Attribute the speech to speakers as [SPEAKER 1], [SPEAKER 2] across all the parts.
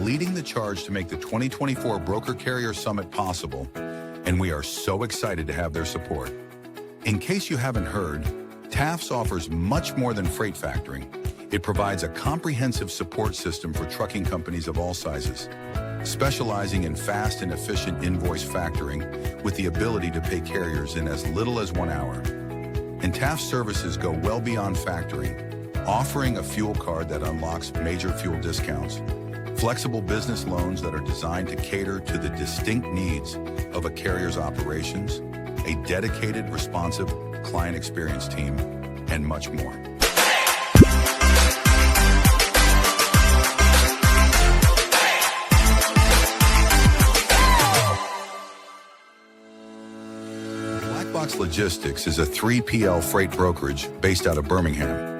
[SPEAKER 1] leading the charge to make the 2024 Broker Carrier Summit possible, and we are so excited to have their support. In case you haven't heard, TAFS offers much more than freight factoring. It provides a comprehensive support system for trucking companies of all sizes, specializing in fast and efficient invoice factoring with the ability to pay carriers in as little as 1 hour. And TAF's services go well beyond factoring, offering a fuel card that unlocks major fuel discounts, flexible business loans that are designed to cater to the distinct needs of a carrier's operations, a dedicated, responsive client experience team, and much more. Blackbox Logistics is a 3PL freight brokerage based out of Birmingham,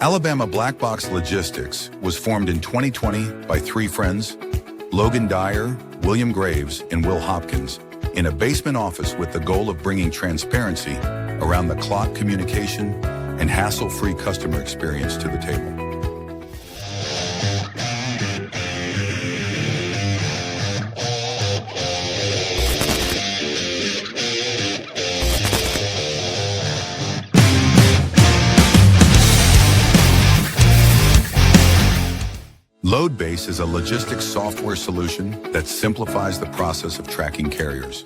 [SPEAKER 1] Alabama. Blackbox Logistics was formed in 2020 by 3 friends, Logan Dyer, William Graves, and Will Hopkins, in a basement office with the goal of bringing transparency around the clock communication and hassle-free customer experience to the table. LoadBase is a logistics software solution that simplifies the process of tracking carriers.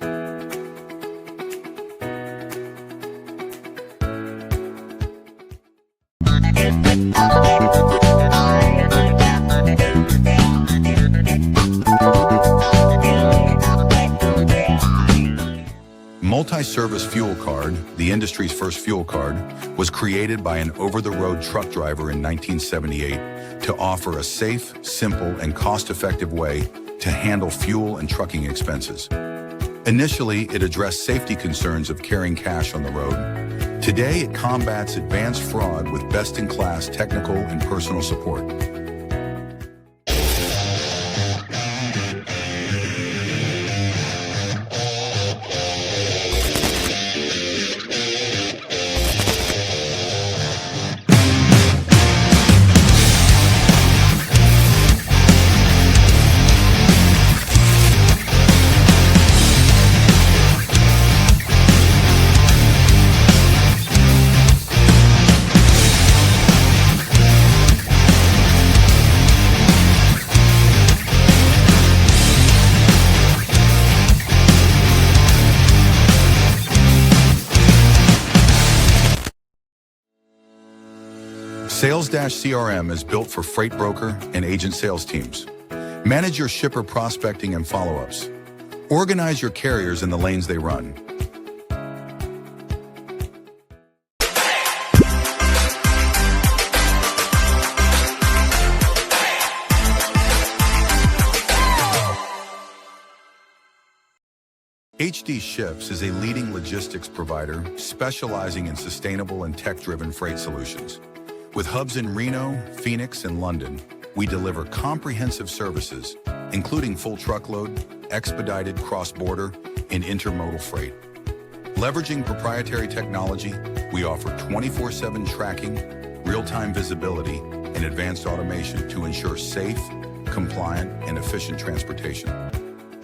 [SPEAKER 1] Multi-service fuel card, the industry's first fuel card, was created by an over-the-road truck driver in 1978 to offer a safe, simple, and cost-effective way to handle fuel and trucking expenses. Initially, it addressed safety concerns of carrying cash on the road. Today, it combats advanced fraud with best-in-class technical and personal support. Sales-CRM is built for freight broker and agent sales teams. Manage your shipper prospecting and follow-ups. Organize your carriers in the lanes they run. HD Ships is a leading logistics provider specializing in sustainable and tech-driven freight solutions. With hubs in Reno, Phoenix, and London, we deliver comprehensive services, including full truckload, expedited cross-border, and intermodal freight. Leveraging proprietary technology, we offer 24/7 tracking, real-time visibility, and advanced automation to ensure safe, compliant, and efficient transportation.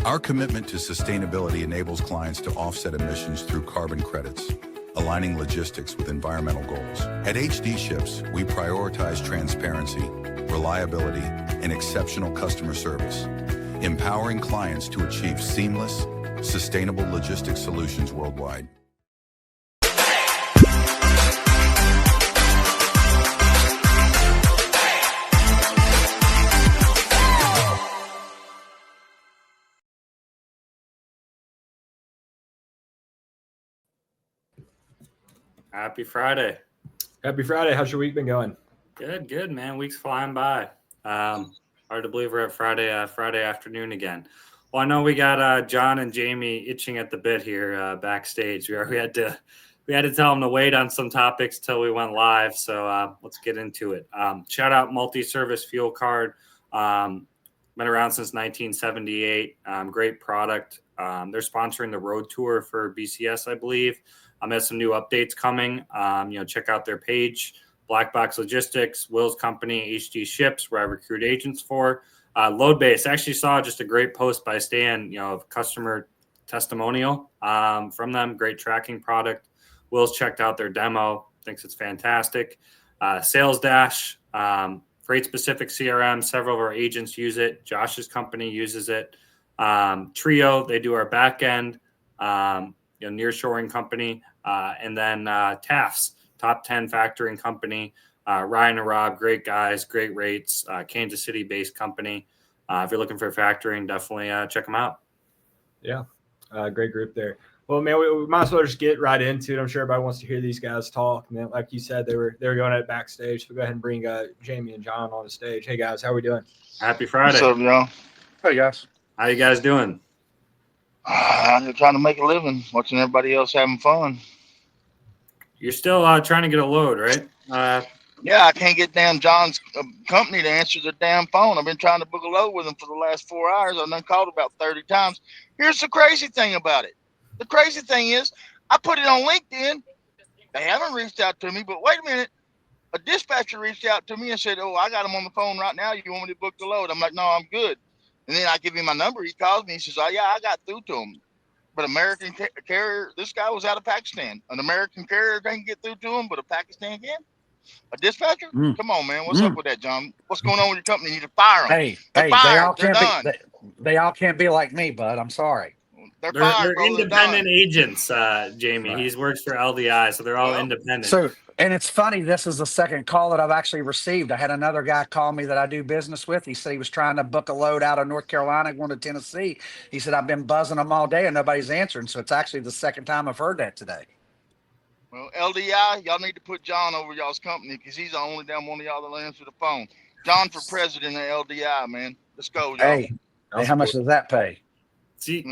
[SPEAKER 1] Our commitment to sustainability enables clients to offset emissions through carbon credits, aligning logistics with environmental goals. At HD Ships, we prioritize transparency, reliability, and exceptional customer service, empowering clients to achieve seamless, sustainable logistics solutions worldwide.
[SPEAKER 2] Happy Friday.
[SPEAKER 3] Happy Friday. How's your week been going?
[SPEAKER 2] Good, man. Week's flying by. Hard to believe we're at Friday afternoon again. Well, I know we got John and Jayme itching at the bit here backstage. We had to tell them to wait on some topics till we went live. So let's get into it. Shout out Multi-Service Fuel Card. Been around since 1978. Great product. They're sponsoring the road tour for BCS, I believe. There's some new updates coming. Check out their page, Blackbox Logistics, Will's company, HD Ships, where I recruit agents for. Load base. I actually saw just a great post by Stan, of customer testimonial from them. Great tracking product. Will's checked out their demo, thinks it's fantastic. Sales Dash, freight specific CRM. Several of our agents use it. Josh's company uses it. Trio, they do our back end, nearshoring company. And then TAFS, top 10 factoring company. Ryan and Rob, great guys, great rates, Kansas City based company. If you're looking for factoring, definitely check them out.
[SPEAKER 3] Yeah, great group there. Well, man, we might as well just get right into it. I'm sure everybody wants to hear these guys talk. And then, like you said, they were going at it backstage. So go ahead and bring Jayme and John on the stage. Hey guys, how we doing?
[SPEAKER 2] Happy Friday.
[SPEAKER 4] What's up, y'all?
[SPEAKER 5] Hey guys.
[SPEAKER 2] How you guys doing?
[SPEAKER 4] I'm just trying to make a living, watching everybody else having fun.
[SPEAKER 2] You're still trying to get a load, right?
[SPEAKER 4] Yeah, I can't get damn John's company to answer the damn phone. I've been trying to book a load with him for the last 4 hours. I've done called about 30 times. Here's the crazy thing about it. The crazy thing is, I put it on LinkedIn. They haven't reached out to me, but wait a minute. A dispatcher reached out to me and said, "Oh, I got him on the phone right now. You want me to book the load?" I'm like, "No, I'm good." And then I give him my number. He calls me. He says, "Oh, yeah, I got through to him. But American carrier, this guy was out of Pakistan. An American carrier can't get through to him, but a Pakistan can? A dispatcher? Come on, man. What's up with that, John? What's going on with your company? You need to fire them.
[SPEAKER 5] Hey,
[SPEAKER 4] They're
[SPEAKER 5] they
[SPEAKER 4] fired.
[SPEAKER 5] all
[SPEAKER 4] They're
[SPEAKER 5] can't
[SPEAKER 4] done.
[SPEAKER 5] they all can't be like me, bud. I'm sorry.
[SPEAKER 4] They're
[SPEAKER 2] They're
[SPEAKER 4] fired, bro. They're
[SPEAKER 2] independent
[SPEAKER 4] done.
[SPEAKER 2] agents, Jamie.
[SPEAKER 5] Right.
[SPEAKER 2] He works for LDI, so they're all
[SPEAKER 4] Well,
[SPEAKER 2] independent.
[SPEAKER 5] So, and it's funny, this is the second call that I've actually received. I had another guy call me that I do business with. He said he was trying to book a load out of North Carolina, going to Tennessee. He said, I've been buzzing them all day and nobody's answering. So it's actually the second time I've heard that today.
[SPEAKER 4] Well, LDI, y'all need to put John over y'all's company because he's the only damn one of y'all that'll answer the phone. John for president of LDI, man. Let's go, y'all.
[SPEAKER 5] Hey, how much does that pay?
[SPEAKER 2] See,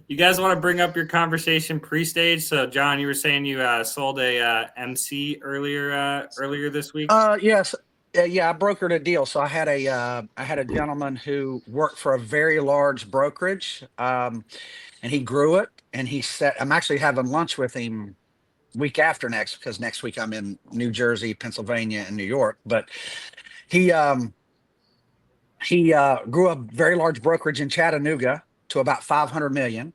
[SPEAKER 2] you guys want to bring up your conversation pre-stage? So, John, you were saying you sold a MC earlier this week.
[SPEAKER 5] Yes. Yeah, I brokered a deal. So I had a gentleman who worked for a very large brokerage, and he grew it. And he said, I'm actually having lunch with him week after next, because next week I'm in New Jersey, Pennsylvania, and New York. But he grew a very large brokerage in Chattanooga to about 500 million.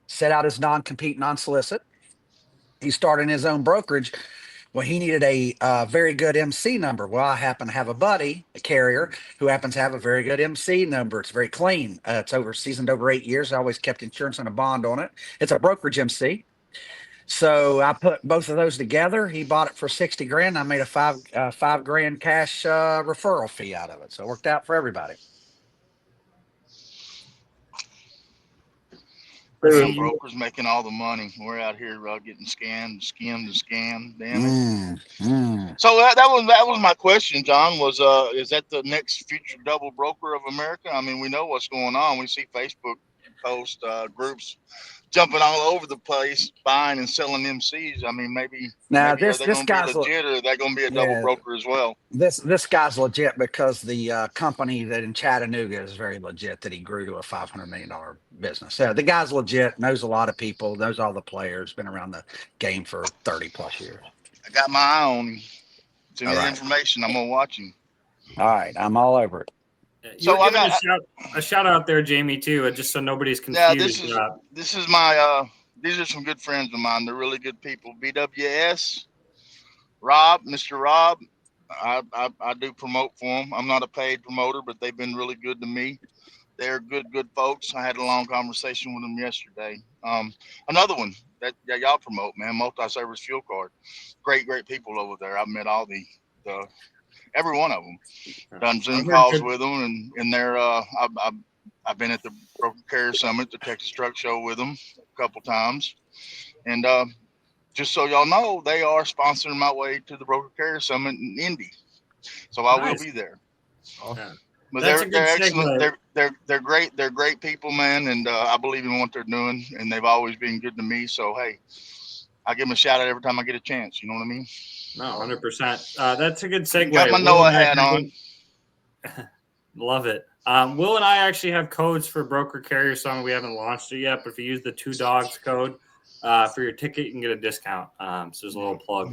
[SPEAKER 5] Set out his non-compete, non-solicit. He started his own brokerage. Well, he needed a very good MC number. Well, I happen to have a buddy, a carrier, who happens to have a very good MC number. It's very clean. It's seasoned over 8 years. I always kept insurance and a bond on it. It's a brokerage MC. So I put both of those together. He bought it for 60 grand. I made a five grand cash referral fee out of it. So it worked out for everybody.
[SPEAKER 4] Damn brokers making all the money. We're out here getting scammed. Damn it. So that was my question, John. Is that the next future double broker of America? I mean, we know what's going on. We see Facebook post groups jumping all over the place, buying and selling MCs. I mean, maybe are they going to be legit, or are they going to be a double broker as well?
[SPEAKER 5] This guy's legit because the company that in Chattanooga is very legit, that he grew to a $500 million business. So the guy's legit, knows a lot of people, knows all the players, been around the game for 30 plus years.
[SPEAKER 4] I got my eye on him. Send me the information. I'm going to watch him.
[SPEAKER 5] All right. I'm all over it.
[SPEAKER 2] So I got a shout out there, Jamie, too, just so nobody's confused.
[SPEAKER 4] Yeah, this is my these are some good friends of mine. They're really good people. BWS, Mr. Rob. I do promote for them. I'm not a paid promoter, but they've been really good to me. They're good folks. I had a long conversation with them yesterday. Another one that y'all promote, man, multi-service fuel card. Great people over there. I've met all the every one of them. Done Zoom calls with them, and they're I've been at the Broker Carrier Summit, the Texas Truck Show, with them a couple times, and just so y'all know, they are sponsoring my way to the Broker Carrier Summit in Indy, so I will be there.
[SPEAKER 2] Yeah.
[SPEAKER 4] But they're excellent. They're great. They're great people, man, and I believe in what they're doing, and they've always been good to me. So hey, I give them a shout out every time I get a chance. You know what I mean?
[SPEAKER 2] No, 100%. That's a good segue.
[SPEAKER 4] Got my Noah hat on.
[SPEAKER 2] Love it. Will and I actually have codes for Broker Carrier Summit. We haven't launched it yet, but if you use the 2 Dawgs code for your ticket, you can get a discount. So there's a little plug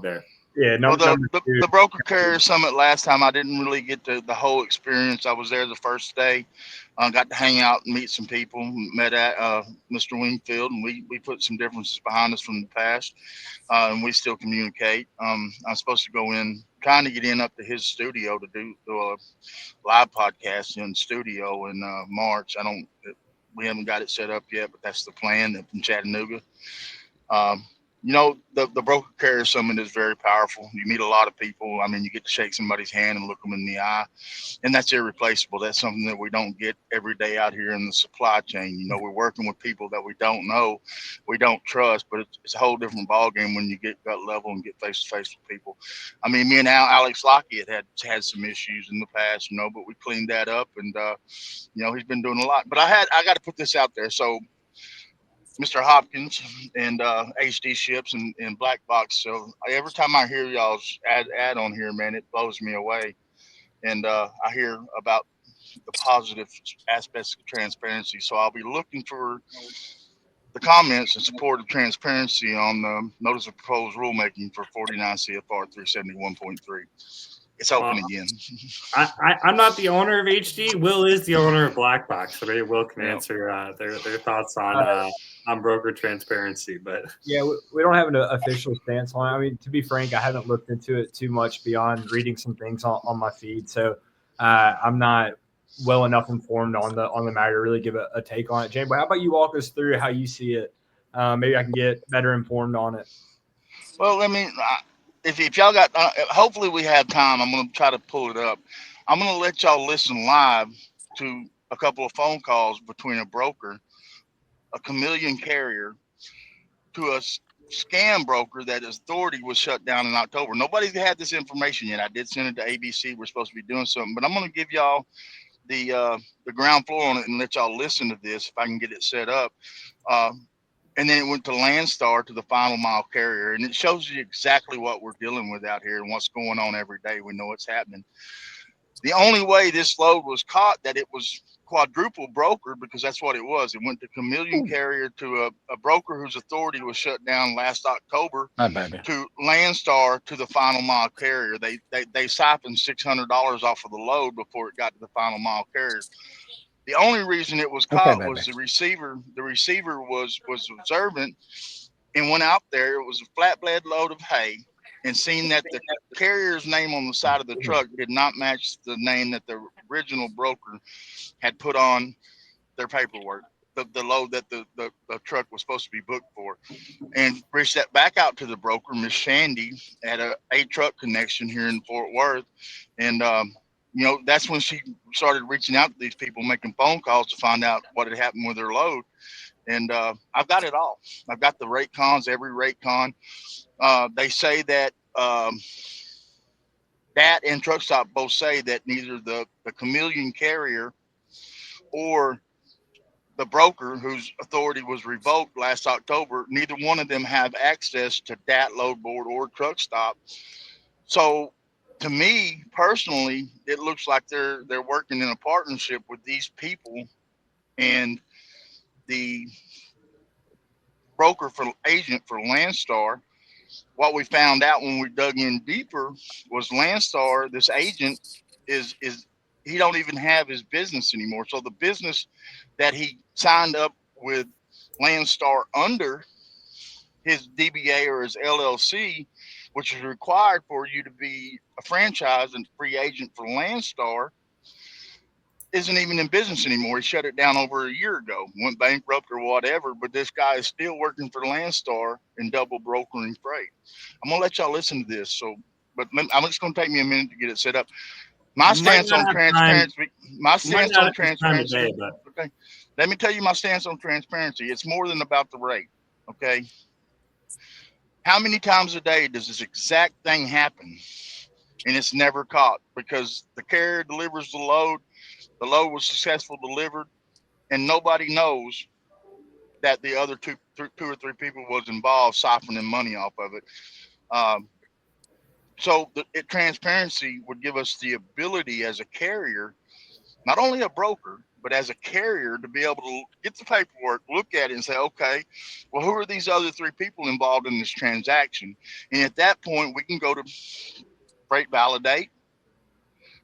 [SPEAKER 2] there.
[SPEAKER 3] Yeah,
[SPEAKER 4] Well,
[SPEAKER 3] number two.
[SPEAKER 4] the broker carrier summit last time, I didn't really get the whole experience. I was there the first day, got to hang out and meet some people. Met at Mr. Wingfield, and we put some differences behind us from the past, and we still communicate. I'm supposed to go in, trying to get in up to his studio to do a live podcast in the studio in March. We haven't got it set up yet, but that's the plan up in Chattanooga. Um, the broker carrier summit is very powerful. You meet a lot of people. I mean, you get to shake somebody's hand and look them in the eye, and that's irreplaceable. That's something that we don't get every day out here in the supply chain. We're working with people that we don't know, we don't trust, but it's a whole different ballgame when you get gut level and get face to face with people. I mean, me and Alex Lockett had some issues in the past, but we cleaned that up, and he's been doing a lot. But I got to put this out there. So Mr. Hopkins and HD Ships and Black Box. So every time I hear y'all's ad on here, man, it blows me away. And I hear about the positive aspects of transparency. So I'll be looking for the comments in support of transparency on the notice of proposed rulemaking for 49 CFR 371.3. It's open again.
[SPEAKER 2] I'm not the owner of HD. Will is the owner of Black Box, so maybe Will can answer their thoughts on broker transparency. But
[SPEAKER 3] yeah, we don't have an official stance on it. I mean, to be frank, I haven't looked into it too much beyond reading some things on my feed, so I'm not well enough informed on the matter to really give a take on it. Jayme, but how about you walk us through how you see it? Maybe I can get better informed on it.
[SPEAKER 4] Well, I mean, if y'all got, hopefully we have time. I'm going to try to pull it up. I'm going to let y'all listen live to a couple of phone calls between a broker, a chameleon carrier, to a scam broker that his authority was shut down in October. Nobody's had this information yet. I did send it to ABC. We're supposed to be doing something, but I'm going to give y'all the ground floor on it and let y'all listen to this if I can get it set up. And then it went to Landstar, to the final mile carrier. And it shows you exactly what we're dealing with out here and what's going on every day. We know it's happening. The only way this load was caught, that it was quadruple brokered, because that's what it was. It went to chameleon carrier, to a broker whose authority was shut down last October, to Landstar, to the final mile carrier. They siphoned $600 off of the load before it got to the final mile carrier. The only reason it was caught was the receiver. The receiver was observant and went out there. It was a flatbed load of hay, and seen that the carrier's name on the side of the truck did not match the name that the original broker had put on their paperwork, the load that the truck was supposed to be booked for. And reached that back out to the broker, Miss Shandy, at a truck connection here in Fort Worth. And that's when she started reaching out to these people, making phone calls to find out what had happened with their load. And I've got it all. I've got the rate cons, every rate con. They say that that and Truck Stop both say that neither the chameleon carrier or the broker whose authority was revoked last October, neither one of them have access to DAT, load board, or Truck Stop. So to me personally, it looks like they're working in a partnership with these people, and the broker for agent for Landstar. What we found out when we dug in deeper was Landstar, this agent, is he don't even have his business anymore. So the business that he signed up with Landstar under, his DBA or his LLC, which is required for you to be a franchise and free agent for Landstar, isn't even in business anymore. He shut it down over a year ago, went bankrupt or whatever, but this guy is still working for Landstar and double brokering freight. I'm going to let y'all listen to this. But I'm just going to take me a minute to get it set up. My stance on transparency, okay. Let me tell you my stance on transparency. It's more than about the rate. Okay. How many times a day does this exact thing happen and it's never caught? Because the carrier delivers the load was successful delivered, and nobody knows that the other two or three people was involved siphoning money off of it. So transparency would give us the ability as a carrier, not only a broker, but as a carrier to be able to get the paperwork, look at it and say, okay, well, who are these other 3 people involved in this transaction? And at that point, we can go to Freight Validate,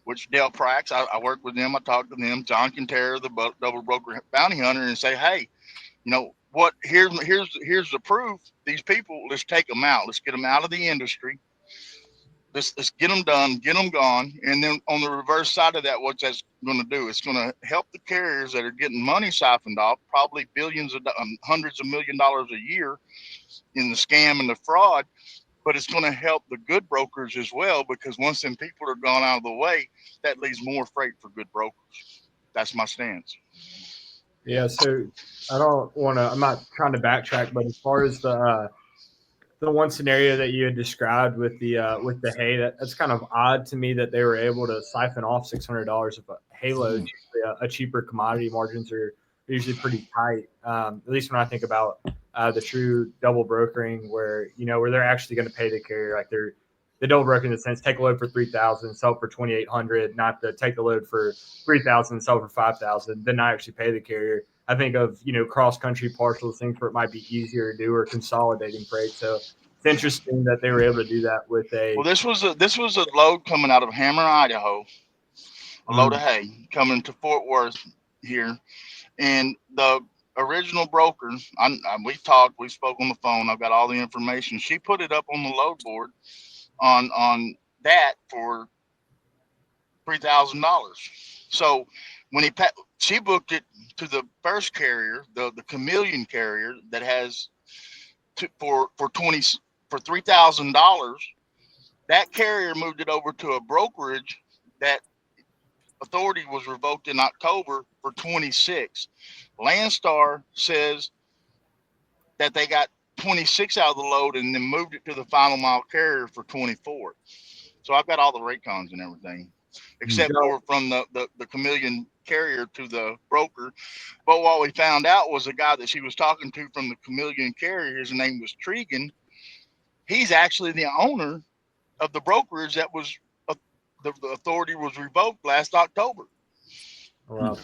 [SPEAKER 4] which Dale Prax, I work with them. I talk to them. John Quintero, the double broker bounty hunter, and say, hey, you know what? Here's the proof. These people, let's take them out. Let's get them out of the industry. Let's get them done, get them gone. And then on the reverse side of that, what that's going to do, it's going to help the carriers that are getting money siphoned off, probably billions of hundreds of $1 million a year in the scam and the fraud. But it's going to help the good brokers as well, because once them people are gone out of the way, that leaves more freight for good brokers. That's my stance.
[SPEAKER 3] Yeah, so I'm not trying to backtrack, but as far as the one scenario that you had described with the hay, that's kind of odd to me that they were able to siphon off $600 of a hay load. Usually a cheaper commodity, margins are usually pretty tight. At least when I think about the true double brokering, where they're actually going to pay the carrier, like the double broker in the sense, take a load for $3,000, sell for $2,800, not to take the load for $3,000, sell for $5,000, then not actually pay the carrier. I think of cross country parcels, things where it might be easier to do, or consolidating freight. So it's interesting that they were able to do that with a.
[SPEAKER 4] Well, this was a load coming out of Hammer, Idaho, a load of hay coming to Fort Worth here, and the original broker, we spoke on the phone. I've got all the information. She put it up on the load board on that for $3,000. So when she booked it to the first carrier, the Chameleon carrier that has for $3,000. That carrier moved it over to a brokerage that authority was revoked in October for 26. Landstar says that they got 26 out of the load and then moved it to the final mile carrier for 24. So I've got all the rate cons and everything, except for from the Chameleon carrier to the broker. But what we found out was the guy that she was talking to from the Chameleon carrier, his name was Tregan. He's actually the owner of the brokerage that was the authority was revoked last October.
[SPEAKER 3] Wow.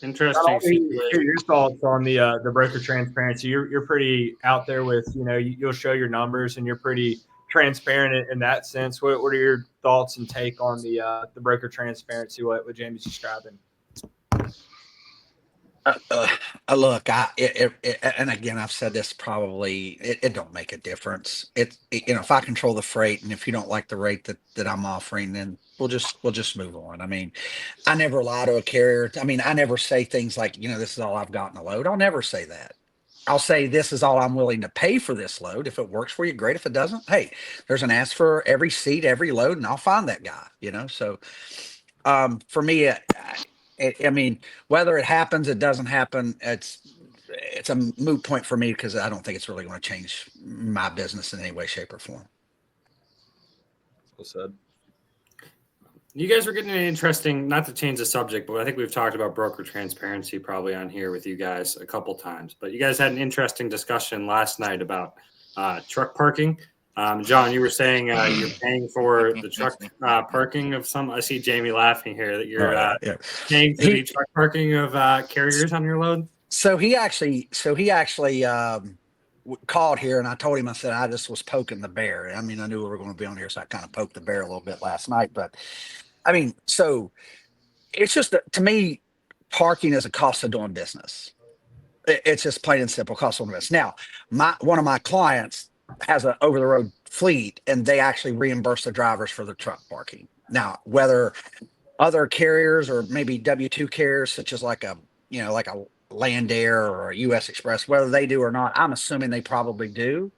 [SPEAKER 2] Interesting.
[SPEAKER 3] Hear your thoughts on the broker transparency. You're pretty out there with, you'll show your numbers and you're pretty transparent in that sense. What are your thoughts and take on the broker transparency? What Jayme's describing?
[SPEAKER 5] Look, and again, I've said this probably. It don't make a difference. If I control the freight, and if you don't like the rate that I'm offering, then we'll just move on. I mean, I never lie to a carrier. I mean, I never say things like, this is all I've got in a load. I'll never say that. I'll say this is all I'm willing to pay for this load. If it works for you, great. If it doesn't, hey, there's an ask for every seat, every load, and I'll find that guy. So for me. I mean, whether it happens, it doesn't happen, it's a moot point for me, because I don't think it's really going to change my business in any way, shape, or form.
[SPEAKER 3] Well said.
[SPEAKER 2] You guys were getting an interesting, not to change the subject, but I think we've talked about broker transparency probably on here with you guys a couple times. But you guys had an interesting discussion last night about truck parking. John, you were saying you're paying for the truck parking of some. I see Jayme laughing here that you're paying for the truck parking of carriers on your load.
[SPEAKER 5] So he actually called here, and I told him, I said, I just was poking the bear. I mean, I knew we were going to be on here, so I kind of poked the bear a little bit last night. But I mean, so it's just to me, parking is a cost of doing business. It's just plain and simple cost of doing business. Now, one of my clients has an over-the-road fleet, and they actually reimburse the drivers for the truck parking. Now, whether other carriers or maybe W-2 carriers, such as like a Land Air or a U.S. Express, whether they do or not, I'm assuming they probably do,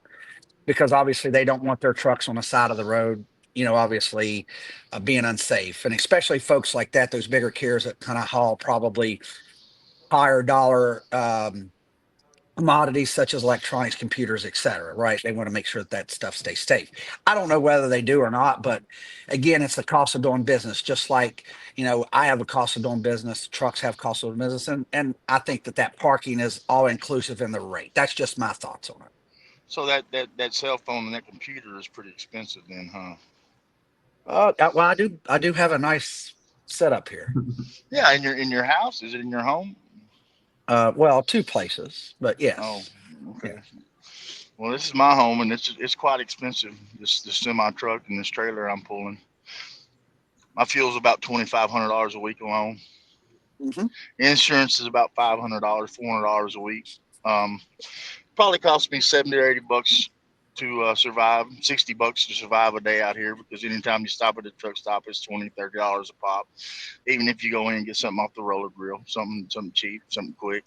[SPEAKER 5] because obviously they don't want their trucks on the side of the road, obviously being unsafe. And especially folks like that, those bigger carriers that kind of haul probably higher dollar commodities such as electronics, computers, etc. Right? They want to make sure that stuff stays safe. I don't know whether they do or not, but again, it's the cost of doing business. Just like I have a cost of doing business, trucks have cost of doing business, and I think that parking is all inclusive in the rate. That's just my thoughts on it.
[SPEAKER 4] So that cell phone and that computer is pretty expensive, then, huh?
[SPEAKER 5] Well, I do have a nice set up here.
[SPEAKER 4] Yeah, in your house? Is it in your home?
[SPEAKER 5] Well, 2 places, but yes.
[SPEAKER 4] Oh, okay. Well, this is my home, and it's quite expensive. This semi truck and this trailer I'm pulling. My fuel's about $2,500 a week alone.
[SPEAKER 5] Mhm.
[SPEAKER 4] Insurance is about $500, $400 a week. Probably cost me 70 or 80 bucks to survive, 60 bucks to survive a day out here, because anytime you stop at a truck stop, it's $20, $30 a pop. Even if you go in and get something off the roller grill, something cheap, something quick.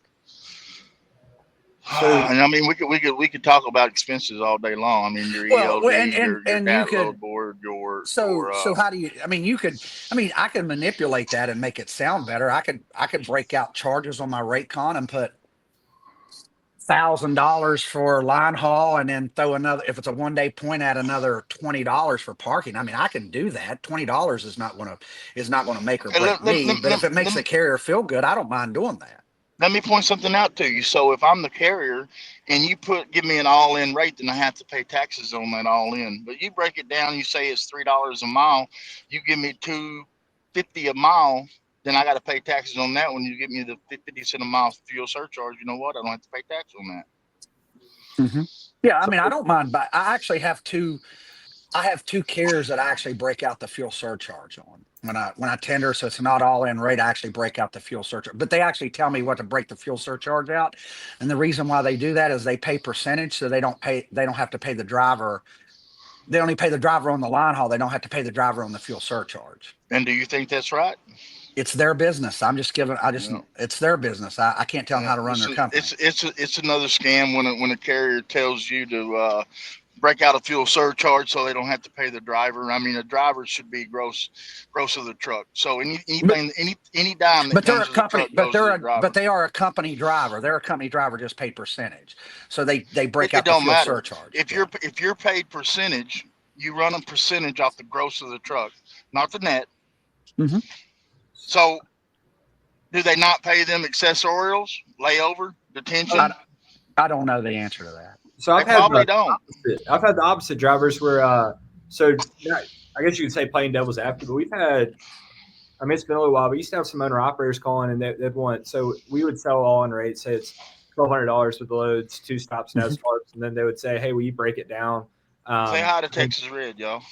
[SPEAKER 3] So
[SPEAKER 4] And I mean, we could talk about expenses all day long. I mean, your
[SPEAKER 5] Well,
[SPEAKER 4] ELD, your
[SPEAKER 5] you
[SPEAKER 4] cat
[SPEAKER 5] could.
[SPEAKER 4] load board, your
[SPEAKER 5] So how do you? I mean, you could. I mean, I can manipulate that and make it sound better. I could break out charges on my rate con and put $1,000 for line haul, and then throw another. If it's a 1 day point, add another $20 for parking. I mean, I can do that. $20 is not gonna make or
[SPEAKER 4] okay,
[SPEAKER 5] break me. But if it makes the carrier feel good, I don't mind doing that.
[SPEAKER 4] let me point something out to you. So if I'm the carrier and you give me an all-in rate, then I have to pay taxes on that all-in. But you break it down, you say it's $3 a mile, you give me $2.50 a mile, then I got to pay taxes on that. When you give me the 50 cent a mile fuel surcharge, you know what? I don't have to pay tax on that.
[SPEAKER 5] Yeah, I
[SPEAKER 3] so
[SPEAKER 5] mean, I don't mind. But I actually have two. I have 2 carriers that I actually break out the fuel surcharge on when I tender, so it's not all in rate. I actually break out the fuel surcharge, but they actually tell me what to break the fuel surcharge out. And the reason why they do that is they pay percentage, so they don't have to pay the driver. They only pay the driver on the line haul. They don't have to pay the driver on the fuel surcharge.
[SPEAKER 4] And do you think that's right?
[SPEAKER 5] It's their business.
[SPEAKER 4] Yeah.
[SPEAKER 5] It's their business. I can't tell them
[SPEAKER 4] Yeah,
[SPEAKER 5] how to run their company.
[SPEAKER 4] it's another scam when a carrier tells you to break out a fuel surcharge so they don't have to pay the driver. I mean, a driver should be gross of the truck. So anything any dime that
[SPEAKER 5] But they're
[SPEAKER 4] comes
[SPEAKER 5] a
[SPEAKER 4] to the
[SPEAKER 5] company,
[SPEAKER 4] truck goes to the
[SPEAKER 5] but
[SPEAKER 4] driver.
[SPEAKER 5] they are a company driver. They're a company driver, just paid percentage. So they break
[SPEAKER 4] It
[SPEAKER 5] out the
[SPEAKER 4] don't
[SPEAKER 5] fuel
[SPEAKER 4] matter
[SPEAKER 5] surcharge.
[SPEAKER 4] if
[SPEAKER 5] Yeah.
[SPEAKER 4] you're paid percentage. You run a percentage off the gross of the truck, not the net.
[SPEAKER 5] hmm
[SPEAKER 4] So do they not pay them accessorials, layover, detention?
[SPEAKER 5] I don't know the answer to that.
[SPEAKER 3] so
[SPEAKER 4] They probably don't.
[SPEAKER 3] I've had the opposite drivers where so I guess you could say playing devil's advocate, but we've had. I mean, it's been a little while. But we used to have some owner operators calling, and they'd want. So we would sell all in rate. Say it's $1,200 with the loads, 2 stops, no
[SPEAKER 5] Mhm.
[SPEAKER 3] starts, and then they would say, "Hey, will you break it down?"
[SPEAKER 4] Say hi to
[SPEAKER 3] And,
[SPEAKER 4] Texas Red, y'all.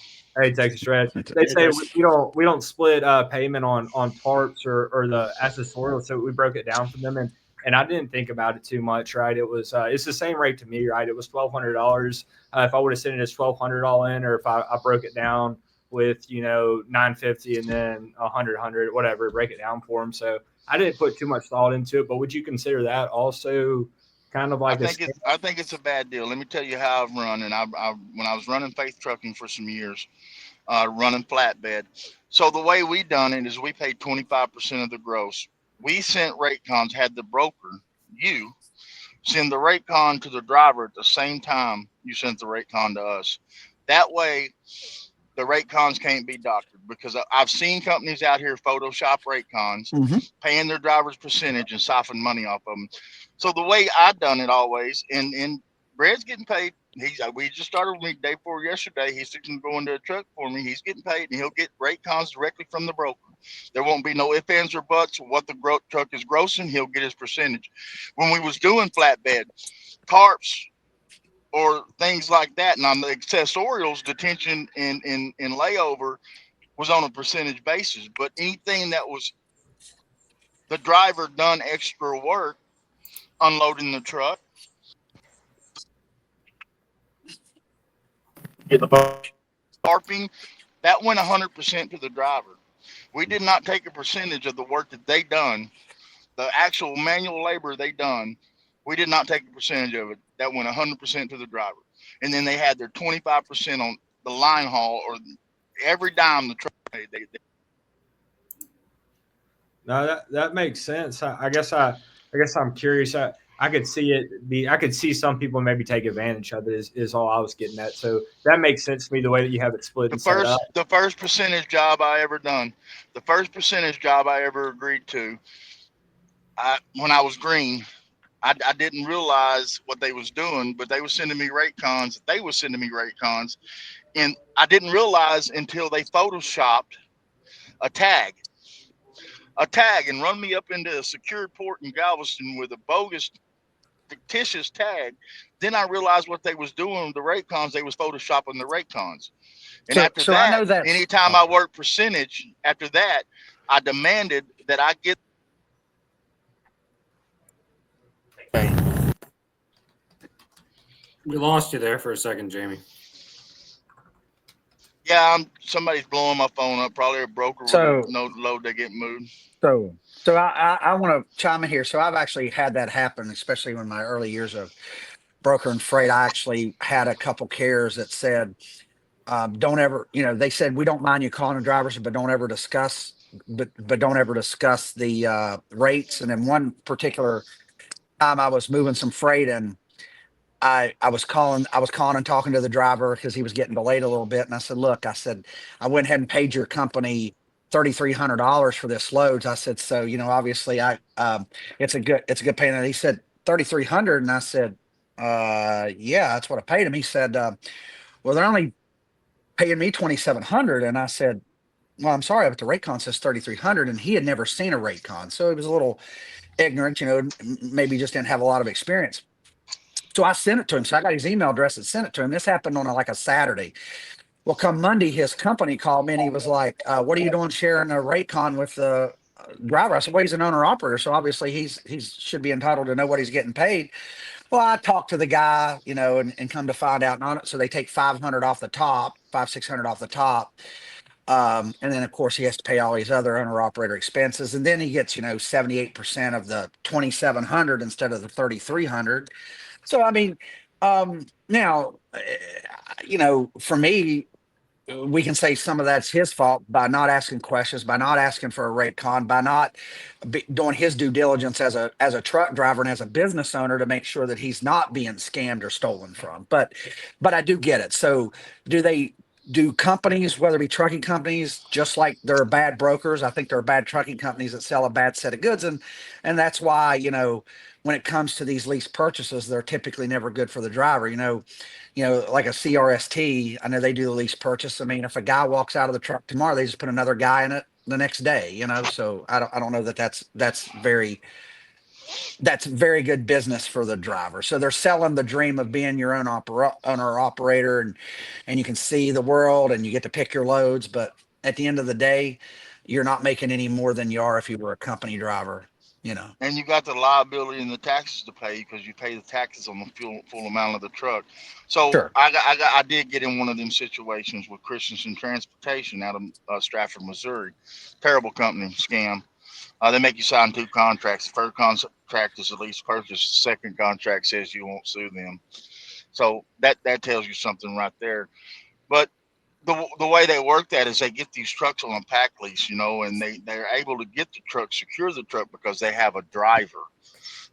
[SPEAKER 3] hey, Texas Red.
[SPEAKER 5] It's-
[SPEAKER 3] They say
[SPEAKER 2] There's
[SPEAKER 3] we don't split payment on parts or the accessorials, so we broke it down for them. And I didn't think about it too much, right? It was it's the same rate to me, right? It was $1,200. If I would have sent it as 1,200 all in, or if I broke it down with 950 and then 100 whatever, break it down for them. So I didn't put too much thought into it. But would you consider that also kind of like a scam?
[SPEAKER 4] I think it's a bad deal. Let me tell you how I've run. And I when I was running Faith Trucking for some years, running flatbed. So the way we done it is we paid 25% of the gross. We sent rate cons, had the broker, you send the rate con to the driver at the same time you sent the rate con to us. That way, the rate cons can't be doctored, because I've seen companies out here Photoshop rate cons,
[SPEAKER 5] Mhm.
[SPEAKER 4] paying their drivers percentage and siphon money off of them. So the way I done it always, and Brad's getting paid. We just started with me day before yesterday. He's fixing to go into a truck for me. He's getting paid, and he'll get rate cons directly from the broker. There won't be no ifs, ands, or buts. What the truck is grossing, he'll get his percentage. When we was doing flatbed, tarps or things like that, and on the accessorials, detention and layover was on a percentage basis. But anything that was the driver done extra work, unloading the truck, tarping, that went 100% to the driver. We did not take a percentage of the work that they done, the actual manual labor they done. We did not take a percentage of it. That went 100% to the driver. And then they had their 25% on the line haul, or every dime the truck paid.
[SPEAKER 3] No, that makes sense. I guess I'm curious. I could see it be. I could see some people maybe take advantage of it. Is all I was getting at. So that makes sense to me the way that you have it split and set up.
[SPEAKER 4] The first percentage job I ever done, the first percentage job I ever agreed to, when I was green, I didn't realize what they was doing, but they were sending me rate cons. They were sending me rate cons, and I didn't realize until they photoshopped a tag. a tag and run me up into a secured port in Galveston with a bogus, fictitious tag. Then I realized what they was doing with the rate cons. They was photoshopping the rate cons. And after
[SPEAKER 5] So I
[SPEAKER 4] that,
[SPEAKER 5] know that's
[SPEAKER 4] anytime I worked percentage, after that, I demanded that I get.
[SPEAKER 2] We lost you there for a second, Jayme.
[SPEAKER 4] Yeah, somebody's blowing my phone up. Probably a broker with
[SPEAKER 5] so
[SPEAKER 4] no load they get moved.
[SPEAKER 5] so so I want to chime in here. So I've actually had that happen, especially in my early years of broker and freight. I actually had a couple carriers that said, don't ever, they said, we don't mind you calling the drivers, but don't ever discuss, but don't ever discuss the rates. And then one particular time I was moving some freight, and I was calling and talking to the driver because he was getting delayed a little bit. And I said, look, I said, I went ahead and paid your company $3,300 for this loads. I said, so, obviously it's a good payment. And he said, 3,300. And I said, yeah, that's what I paid him. He said, well, they're only paying me 2,700. And I said, well, I'm sorry, but the rate con says 3,300. And he had never seen a rate con. So he was a little ignorant, maybe just didn't have a lot of experience. So I sent it to him. So I got his email address and sent it to him. This happened on like a Saturday. Well, come Monday, his company called me and he was like, what are you doing sharing a rate con with the driver? I said, well, he's an owner operator. So obviously he's should be entitled to know what he's getting paid. Well, I talked to the guy, and come to find out on it. So they take 500 off the top, 600 off the top. And then of course he has to pay all his other owner operator expenses. And then he gets, 78% of the 2,700 instead of the 3,300. So, I mean, now, for me, we can say some of that's his fault by not asking questions, by not asking for a rate con, by not doing his due diligence as a truck driver and as a business owner to make sure that he's not being scammed or stolen from. But I do get it. So do companies, whether it be trucking companies, just like there are bad brokers, I think there are bad trucking companies that sell a bad set of goods. And that's why, when it comes to these lease purchases, they're typically never good for the driver. Like a CRST, I know they do the lease purchase. I mean, if a guy walks out of the truck tomorrow, they just put another guy in it the next day, so I don't know that that's very good business for the driver. So they're selling the dream of being your own owner operator, and you can see the world and you get to pick your loads. But at the end of the day, you're not making any more than you are if you were a company driver.
[SPEAKER 4] And you got the liability and the taxes to pay because you pay the taxes on the full amount of the truck. So
[SPEAKER 5] Sure.
[SPEAKER 4] I did get in one of them situations with Christensen Transportation out of Stratford, Missouri. Terrible company scam. They make you sign 2 contracts. The first contract is a lease purchase. The second contract says you won't sue them. So that tells you something right there. But the way they work that is they get these trucks on a pack lease, and they're able to get the truck, secure the truck because they have a driver.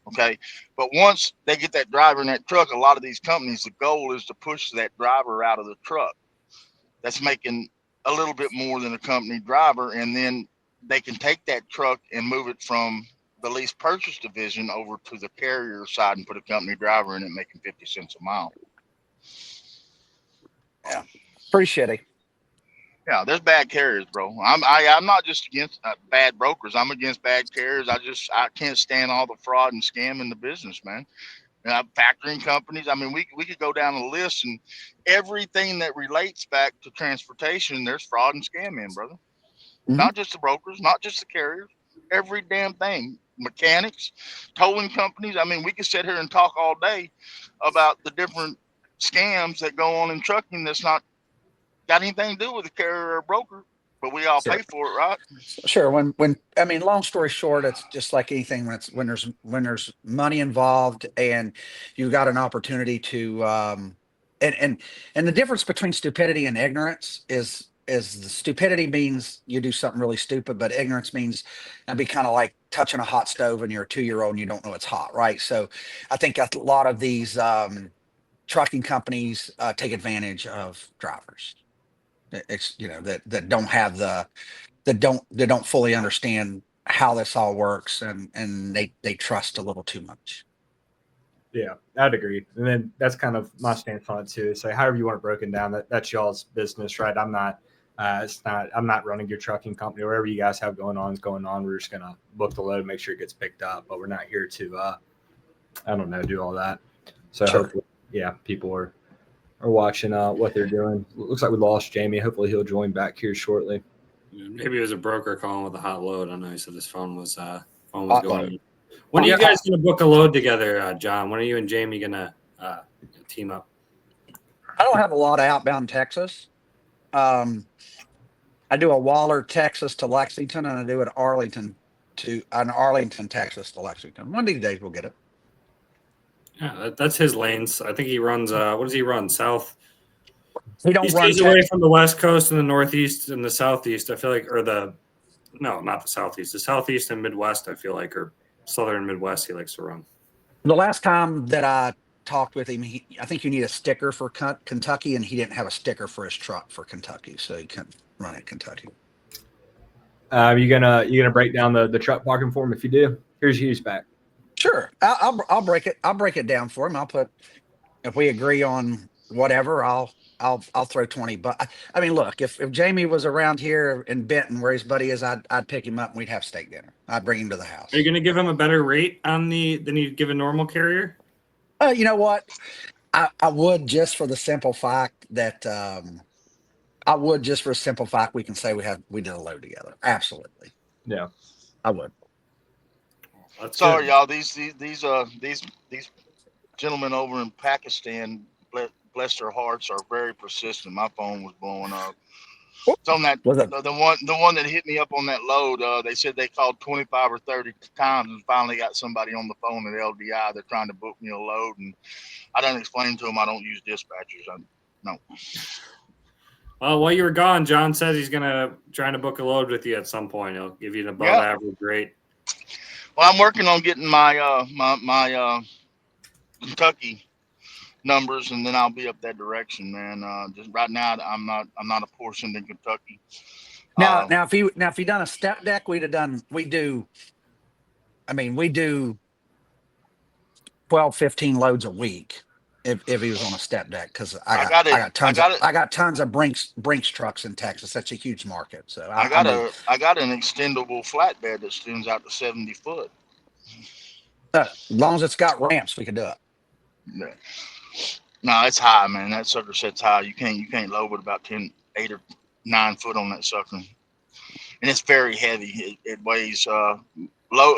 [SPEAKER 4] Okay. But once they get that driver in that truck, a lot of these companies, the goal is to push that driver out of the truck. That's making a little bit more than a company driver. And then they can take that truck and move it from the lease purchase division over to the carrier side and put a company driver in it, making 50 cents a mile.
[SPEAKER 5] Yeah. Pretty shitty.
[SPEAKER 4] Yeah, there's bad carriers, bro. I'm not just against bad brokers. I'm against bad carriers. I can't stand all the fraud and scam in the business, man. Factoring companies. I mean, we could go down a list, and everything that relates back to transportation, there's fraud and scam in, brother.
[SPEAKER 5] Mhm.
[SPEAKER 4] Not just the brokers, not just the carriers. Every damn thing. Mechanics, towing companies. I mean, we could sit here and talk all day about the different scams that go on in trucking that's not got anything to do with a carrier or a broker, but we all pay for it, right?
[SPEAKER 5] Sure. When I mean, long story short, it's just like anything when there's money involved and you've got an opportunity to and the difference between stupidity and ignorance is the stupidity means you do something really stupid, but ignorance means it'd be kind of like touching a hot stove and you're a 2-year-old and you don't know it's hot, right? So I think a lot of these trucking companies take advantage of drivers. It's that don't have that don't fully understand how this all works, and they trust a little too much.
[SPEAKER 3] Yeah, I'd agree. And then that's kind of my stance on it too. Say however you want it broken down, that's y'all's business, right? I'm not It's not. I'm not running your trucking company. Whatever you guys have going on is going on. We're just gonna book the load, make sure it gets picked up. But we're not here to, I don't know, do all that. So
[SPEAKER 5] Sure.
[SPEAKER 3] hopefully, yeah, people are watching what they're doing. Looks like we lost Jamie. Hopefully he'll join back here shortly.
[SPEAKER 2] Maybe it was a broker calling with a hot load. I know he said his phone was
[SPEAKER 5] Hot
[SPEAKER 2] going.
[SPEAKER 5] load.
[SPEAKER 2] When are you guys going to book a load together, John? When are you and Jamie going to team up?
[SPEAKER 5] I don't have a lot of outbound Texas. I do a Waller, Texas to Lexington, and I do Arlington, Texas to Lexington. One of these days we'll get it.
[SPEAKER 2] Yeah, that's his lanes. I think he runs. What does he run? South.
[SPEAKER 5] He don't
[SPEAKER 2] He
[SPEAKER 5] run
[SPEAKER 2] stays away from the West Coast and the Northeast and the Southeast. I feel like, not the Southeast. The Southeast and Midwest. I feel like, or Southern Midwest. He likes to run.
[SPEAKER 5] The last time that I talked with him, I think you need a sticker for Kentucky, and he didn't have a sticker for his truck for Kentucky, so he couldn't run at Kentucky.
[SPEAKER 3] You gonna break down the truck parking for him? If you do, here's Hughes back.
[SPEAKER 5] Sure, I'll break it. I'll break it down for him. I'll put, if we agree on whatever, I'll throw 20. But I mean, look, if Jamie was around here in Benton where his buddy is, I'd pick him up and we'd have steak dinner. I'd bring him to the house.
[SPEAKER 2] Are you going to give him a better rate than you'd give a normal carrier?
[SPEAKER 5] You know what? I would, just for the simple fact that we can say we did a load together. Absolutely.
[SPEAKER 3] Yeah,
[SPEAKER 5] I would.
[SPEAKER 2] That's
[SPEAKER 4] Sorry,
[SPEAKER 2] good.
[SPEAKER 4] y'all. These gentlemen over in Pakistan, bless their hearts, are very persistent. My phone was blowing up. It's on that
[SPEAKER 5] Was it?
[SPEAKER 4] the one that hit me up on that load. They said they called 25 or 30 times and finally got somebody on the phone at LDI. They're trying to book me a load, and I done explained to them I don't use dispatchers. No.
[SPEAKER 2] Well, while you were gone, John says he's trying to book a load with you at some point. He'll give you an above average rate.
[SPEAKER 4] Well, I'm working on getting my my Kentucky numbers, and then I'll be up that direction, man. Just right now, I'm not a portion in Kentucky.
[SPEAKER 5] Now if he done a step deck, we do 12, 15 loads a week if he was on a step deck, because I got tons of Brinks trucks in Texas. That's a huge market. So
[SPEAKER 4] I got an extendable flatbed that extends out to 70 foot.
[SPEAKER 5] as long as it's got ramps, we can do it.
[SPEAKER 4] Yeah. No, it's high, man. That sucker sets high. You can't load with about 8 or 9 foot on that sucker, and it's very heavy. It weighs low.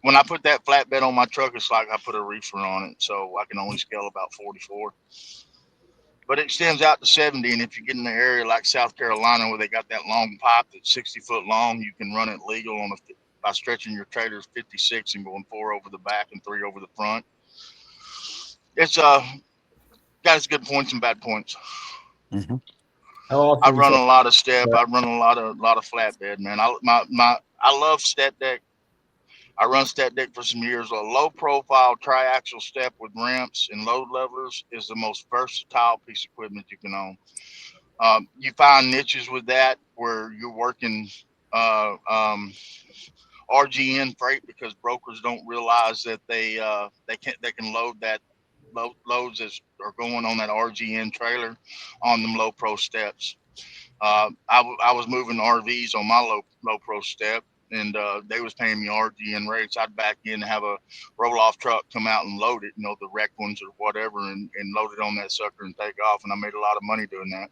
[SPEAKER 4] When I put that flatbed on my truck, it's like I put a reefer on it, so I can only scale about 44. But it extends out to 70, and if you get in an area like South Carolina where they got that long pipe that's 60 foot long, you can run it legal by stretching your trailers 56 and going 4 over the back and 3 over the front. It's got its good points and bad points.
[SPEAKER 5] Mm-hmm.
[SPEAKER 4] I run a lot of step. I run a lot of flatbed, man. I love step deck. I run step deck for some years. A low profile triaxial step with ramps and load levelers is the most versatile piece of equipment you can own. You find niches with that where you're working RGN freight, because brokers don't realize that they can load loads that are going on that RGN trailer on them low pro steps. I was moving RVs on my low pro step, and they was paying me RGN rates. I'd back in and have a roll off truck come out and load it, the wrecked ones or whatever, and load it on that sucker and take off. And I made a lot of money doing that.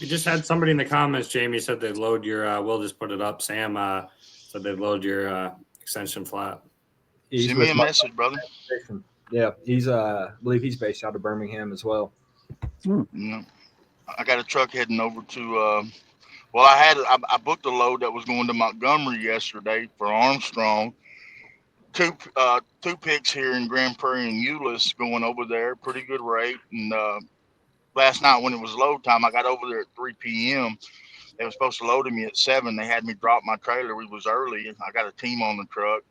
[SPEAKER 2] We just had somebody in the comments, Jamie, said they'd load your, we'll just put it up. Sam said they'd load your extension flat.
[SPEAKER 4] Send me a message, brother.
[SPEAKER 3] Yeah, I believe he's based out of Birmingham as well.
[SPEAKER 4] Yeah. I got a truck heading over to, I booked a load that was going to Montgomery yesterday for Armstrong. Two picks here in Grand Prairie and Euless going over there, pretty good rate. And last night when it was load time, I got over there at 3 p.m. They were supposed to load me at 7. They had me drop my trailer. We was early. I got a team on the truck.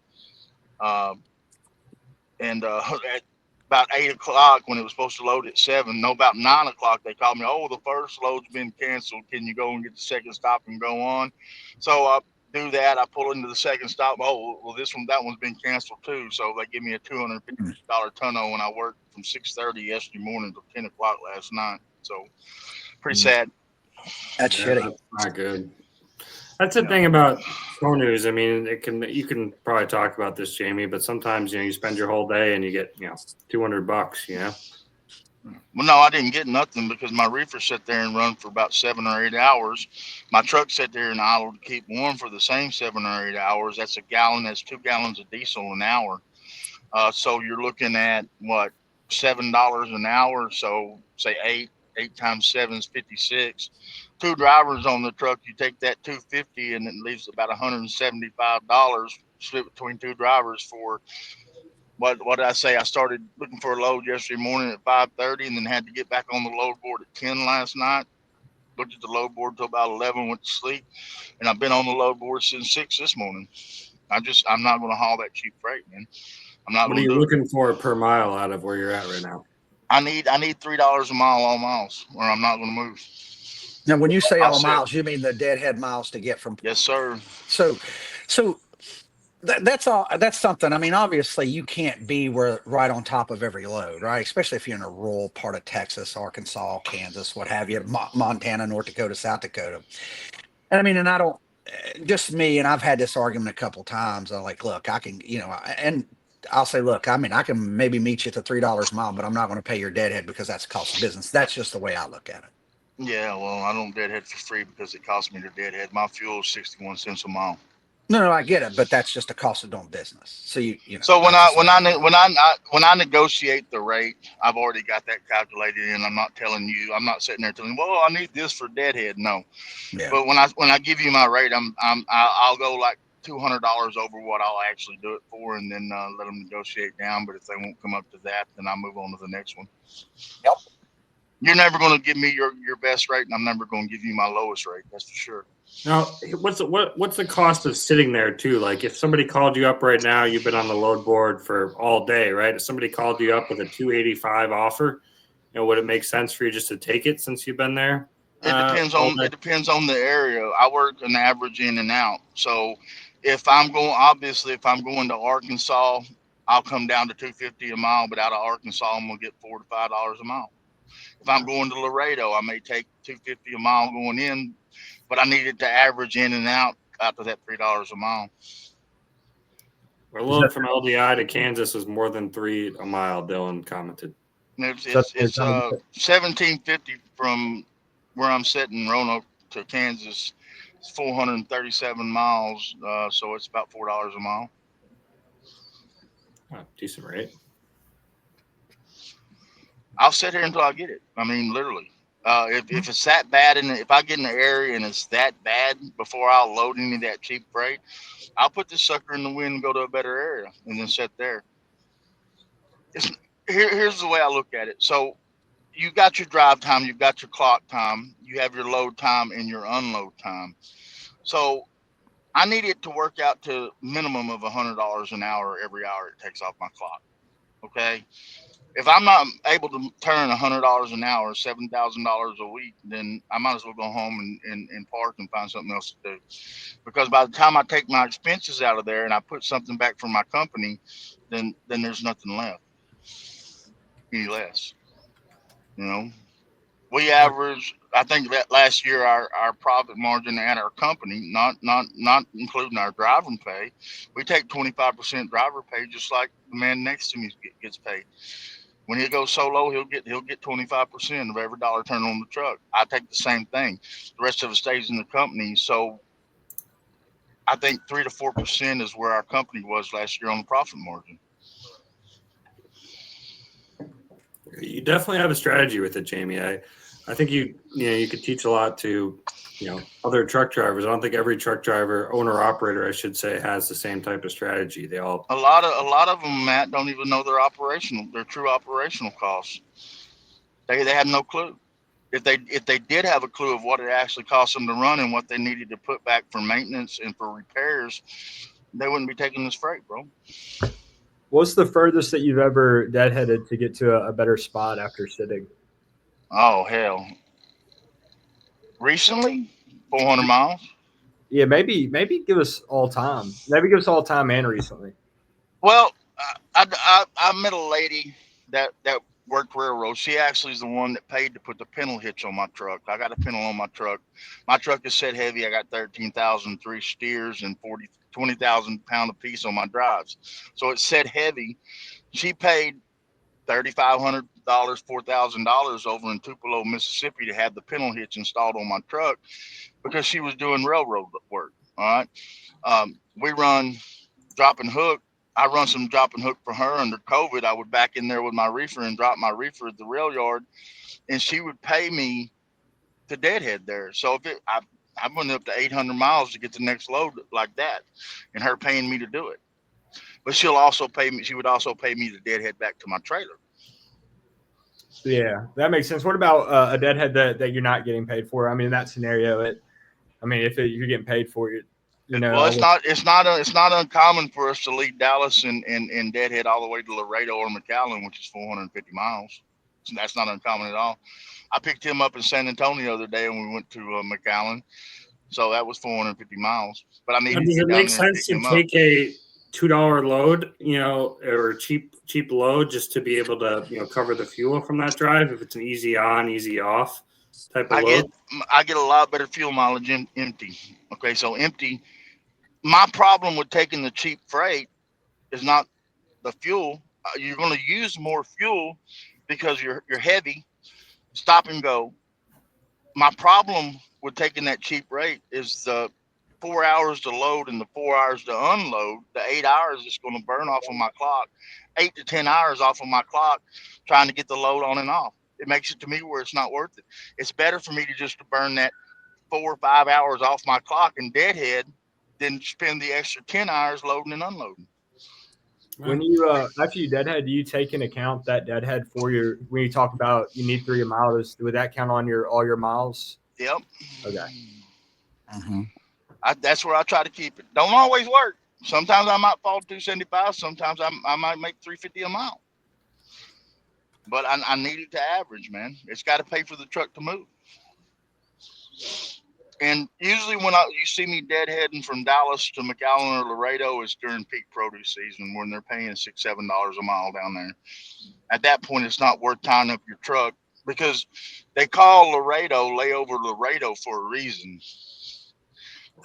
[SPEAKER 4] And at about 8 o'clock, when it was supposed to load at 7, about 9 o'clock, they called me, oh, the first load's been canceled. Can you go and get the second stop and go on? So I do that. I pull into the second stop. Oh, well, that one's been canceled too. So they give me a $250 tonneau, and I worked from 6:30 yesterday morning till 10 o'clock last night. So Pretty sad.
[SPEAKER 5] That's shitty.
[SPEAKER 2] That's not good. That's the thing about snow news. I mean, you can probably talk about this, Jayme, but sometimes you spend your whole day and you get $200.
[SPEAKER 4] Well, no, I didn't get nothing because my reefer sat there and run for about 7 or 8 hours. My truck sat there and idle to keep warm for the same 7 or 8 hours. That's a gallon. That's 2 gallons of diesel an hour. So you're looking at what, $7 an hour. So say eight times 7 is 56. 2 drivers on the truck. You take that 250 and it leaves about $175 split between 2 drivers for. What did I say? I started looking for a load yesterday morning at 5:30, and then had to get back on the load board at 10 last night. Looked at the load board till about 11, went to sleep, and I've been on the load board since 6 this morning. I'm not going to haul that cheap freight, man. I'm not
[SPEAKER 2] What are
[SPEAKER 4] going to
[SPEAKER 2] you
[SPEAKER 4] do
[SPEAKER 2] looking for per mile out of where you're at right now?
[SPEAKER 4] I need $3 a mile all miles, or I'm not going to move.
[SPEAKER 5] Now, when you say
[SPEAKER 4] I'll
[SPEAKER 5] all
[SPEAKER 4] say-
[SPEAKER 5] miles, you mean the deadhead miles to get from.
[SPEAKER 4] Yes, sir.
[SPEAKER 5] So that's all. That's something. I mean, obviously, you can't be right on top of every load, right? Especially if you're in a rural part of Texas, Arkansas, Kansas, what have you, Montana, North Dakota, South Dakota. And I mean, and I don't. Just me, and I've had this argument a couple times. I'm like, look, I can, and I'll say, look, I mean, I can maybe meet you at the $3 a mile, but I'm not going to pay your deadhead because that's the cost of business. That's just the way I look at it.
[SPEAKER 4] Yeah, well, I don't deadhead for free because it costs me to deadhead. My fuel is 61 cents a mile.
[SPEAKER 5] No, I get it, but that's just the cost of doing business. So you know.
[SPEAKER 4] So when I negotiate the rate, I've already got that calculated in. I'm not telling you. I'm not sitting there telling you, well, I need this for deadhead. No.
[SPEAKER 5] Yeah.
[SPEAKER 4] But when I give you my rate, I'll go like $200 over what I'll actually do it for, and then let them negotiate down. But if they won't come up to that, then I'll move on to the next one.
[SPEAKER 5] Yep.
[SPEAKER 4] You're never going to give me your best rate, and I'm never going to give you my lowest rate. That's for sure.
[SPEAKER 2] Now, what's the cost of sitting there too? Like if somebody called you up right now, you've been on the load board for all day, right? If somebody called you up with a 285 offer, would it make sense for you just to take it since you've been there?
[SPEAKER 4] It depends on the area. I work an average in and out. So if I'm going to Arkansas, I'll come down to $250 a mile, but out of Arkansas, I'm gonna get $4 to $5 a mile. If I'm going to Laredo, I may take $250 a mile going in, but I need it to average in and out after that $3 a mile.
[SPEAKER 2] A load from LDI to Kansas is more than $3 a mile, Dylan commented.
[SPEAKER 4] It's $17.50 from where I'm sitting, Roanoke to Kansas. It's 437 miles, so it's about $4 a mile.
[SPEAKER 2] Oh, decent rate.
[SPEAKER 4] I'll sit here until I get it. I mean, literally. If it's that bad, and if I get in the area and it's that bad before I'll load any of that cheap freight, I'll put this sucker in the wind and go to a better area and then sit there. Here's the way I look at it. So you've got your drive time, you've got your clock time, you have your load time and your unload time. So I need it to work out to minimum of $100 an hour every hour it takes off my clock. Okay. If I'm not able to turn $100 an hour, $7,000 a week, then I might as well go home and park and find something else to do. Because by the time I take my expenses out of there and I put something back for my company, then there's nothing left, any less. We average, I think that last year our profit margin at our company, not including our driver pay, we take 25% driver pay, just like the man next to me gets paid. When he goes solo, he'll get 25% of every dollar turned on the truck. I take the same thing. The rest of it stays in the company. So I think 3 to 4% is where our company was last year on the profit margin.
[SPEAKER 2] You definitely have a strategy with it, Jayme. I think you could teach a lot to other truck drivers. I don't think every truck driver, owner operator, I should say, has the same type of strategy. They all
[SPEAKER 4] a lot of them, Matt, don't even know their true operational costs. They have no clue. If they did have a clue of what it actually cost them to run and what they needed to put back for maintenance and for repairs, they wouldn't be taking this freight, bro.
[SPEAKER 3] What's the furthest that you've ever deadheaded to get to a better spot after sitting?
[SPEAKER 4] Oh, hell. Recently, 400 miles.
[SPEAKER 3] Yeah, maybe give us all time. Maybe give us all time and recently.
[SPEAKER 4] Well, I met a lady that worked railroad. She actually is the one that paid to put the pintle hitch on my truck. I got a pintle on my truck. My truck is set heavy. I got 13,000 3 steers and 20,000 pound a piece on my drives. So it's set heavy. She paid $3,500, $4,000 over in Tupelo, Mississippi to have the pintle hitch installed on my truck because she was doing railroad work. All right. We run drop and hook. I run some drop and hook for her under COVID. I would back in there with my reefer and drop my reefer at the rail yard, and she would pay me to deadhead there. So if I went up to 800 miles to get the next load like that, and her paying me to do it. But she'll also pay me. She would also pay me to deadhead back to my trailer.
[SPEAKER 3] Yeah, that makes sense. What about a deadhead that you're not getting paid for? I mean, in that scenario, you're getting paid for it,
[SPEAKER 4] Well, it's not uncommon for us to leave Dallas and deadhead all the way to Laredo or McAllen, which is 450 miles. So that's not uncommon at all. I picked him up in San Antonio the other day, and we went to McAllen, so that was 450 miles. But I needed.
[SPEAKER 2] Does it make sense to take a $2 load, or cheap load just to be able to, cover the fuel from that drive if it's an easy on, easy off type of load?
[SPEAKER 4] I get a lot better fuel mileage empty. Okay, so empty. My problem with taking the cheap freight is not the fuel. You're going to use more fuel because you're heavy, stop and go. My problem with taking that cheap rate is the 4 hours to load and the 4 hours to unload. The 8 hours is going to burn off of my clock, 8 to 10 hours off of my clock trying to get the load on and off. It makes it to me where it's not worth it. It's better for me to just burn that 4 or 5 hours off my clock and deadhead than spend the extra 10 hours loading and unloading.
[SPEAKER 3] When you after you deadhead, do you take into account that deadhead when you talk about you need 3 miles? Would that count on all your miles?
[SPEAKER 4] Yep.
[SPEAKER 3] Okay.
[SPEAKER 5] Mm-hmm.
[SPEAKER 4] That's where I try to keep it. Don't always work. Sometimes I might fall 275. Sometimes I might make 350 a mile. But I need it to average, man. It's got to pay for the truck to move. And usually when you see me deadheading from Dallas to McAllen or Laredo is during peak produce season when they're paying $6, $7 a mile down there. At that point, it's not worth tying up your truck because they call Laredo layover Laredo for a reason.